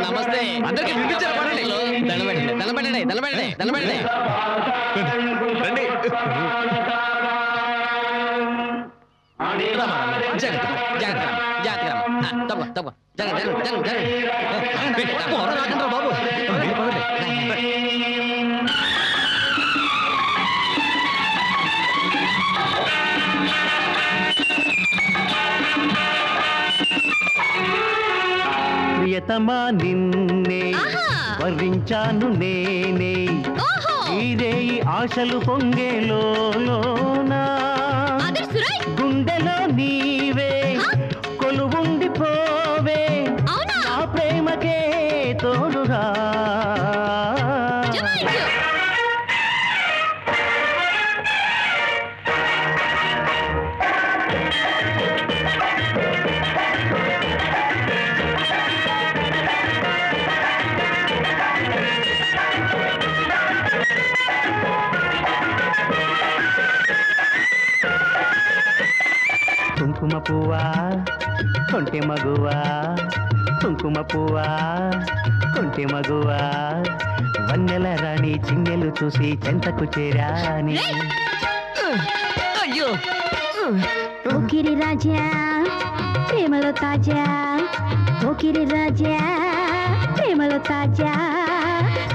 నమస్తే అందరికి దండబెట్టండి బాబు ప్రియతమా నిన్నే వరించాను నేనే ఇదే ఆశలు పొంగేలోనా గుండెలో నీవే కొలువుండిపోవే నా ప్రేమకే తోడుగా కుంకుమ పువ్వా కొంటె మగువా కుంకుమ పువ్వా కొంటె మగువా వన్నెల రాణి చిన్నెలు చూసి చెంతకు చేరాని అయ్యో ఓకిరి రాజా ప్రేమలో తాజా ఓకిరి రాజా ప్రేమలో తాజా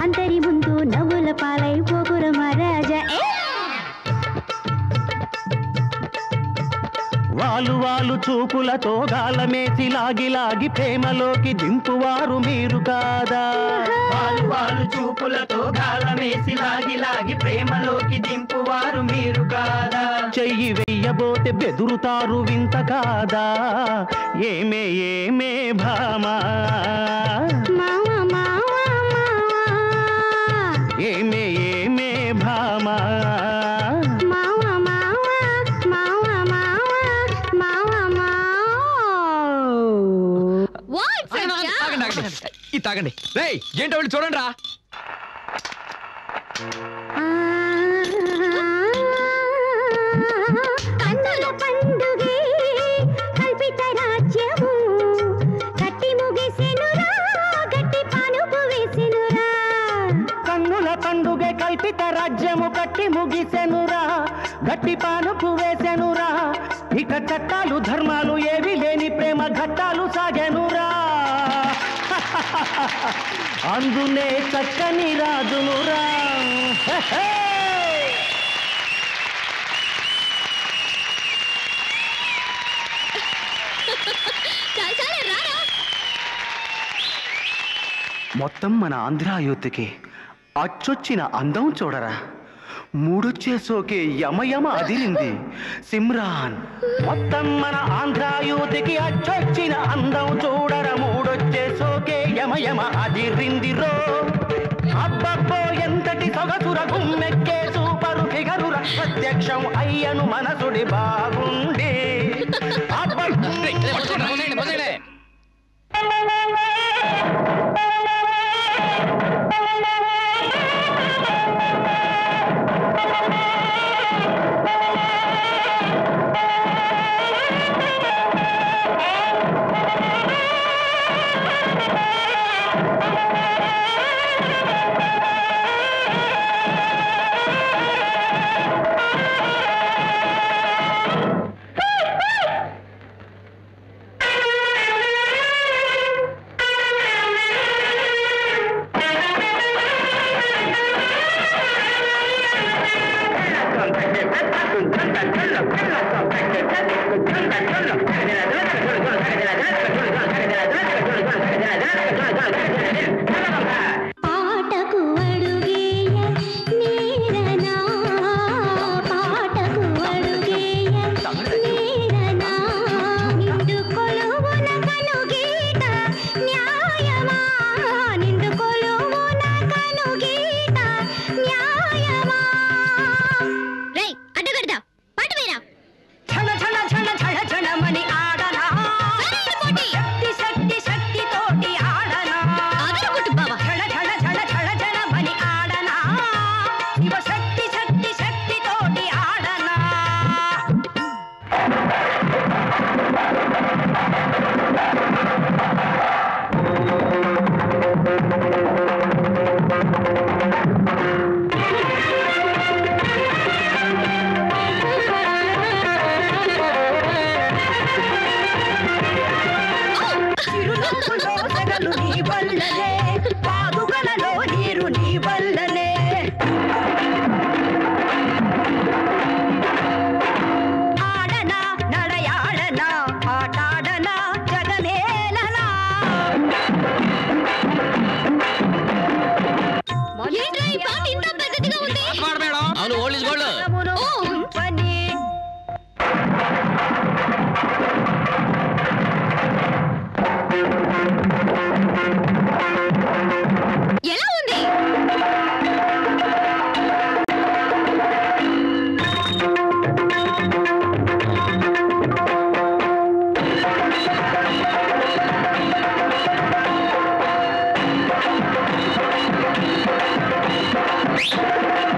అందరి ముందు నవ్వుల పాలై పోగురు మహారాజా వాలు వాలు చూపులతో గాలమేసి లాగి లాగి ప్రేమలోకి దింపువారు మీరు కాదా వాలు వాలు చూపులతో గాలమేసి లాగి లాగి ప్రేమలోకి దింపువారు మీరు కాదా చెయ్యి వెయ్యబోతే బెదురుతారు వింత కాదా ఏమే ఏమే భామా ఏమే ఏమే భామా ఇది తాగండి రేయ్ ఏంటో వెళ్ళి చూడండి రా కన్నుల పండుగే కల్పిత రాజ్యము కట్టి ముగిసెనురా గట్టి పానుపు వేసెనురా కన్నుల పండుగే కల్పిత రాజ్యము కట్టి ముగిసెనురా గట్టి పానుపు వేసెనురా ఇక చట్టాలు ధర్మాలు ఏవి లేని ప్రేమ ఘట్టాలు సాగెనురా అందునే చక్కని రాజునురా మొత్తం మన ఆంధ్ర యూత్కి అచ్చొచ్చిన అందం చూడరా మూడొచ్చే సోకే యమయమ అదిరింది సిమ్రాన్ మొత్తం మన ఆంధ్ర యూత్కి అచ్చొచ్చిన అందం చూడరా మూడొచ్చే సోకే యమయమ అదిరింది రో అబ్బబ్బో ఎంతటి సొగసుర గుమ్మెక్కే సూపరు ఫిగరుర ప్రత్యక్షం అయ్యను మనసుడి బాగుండి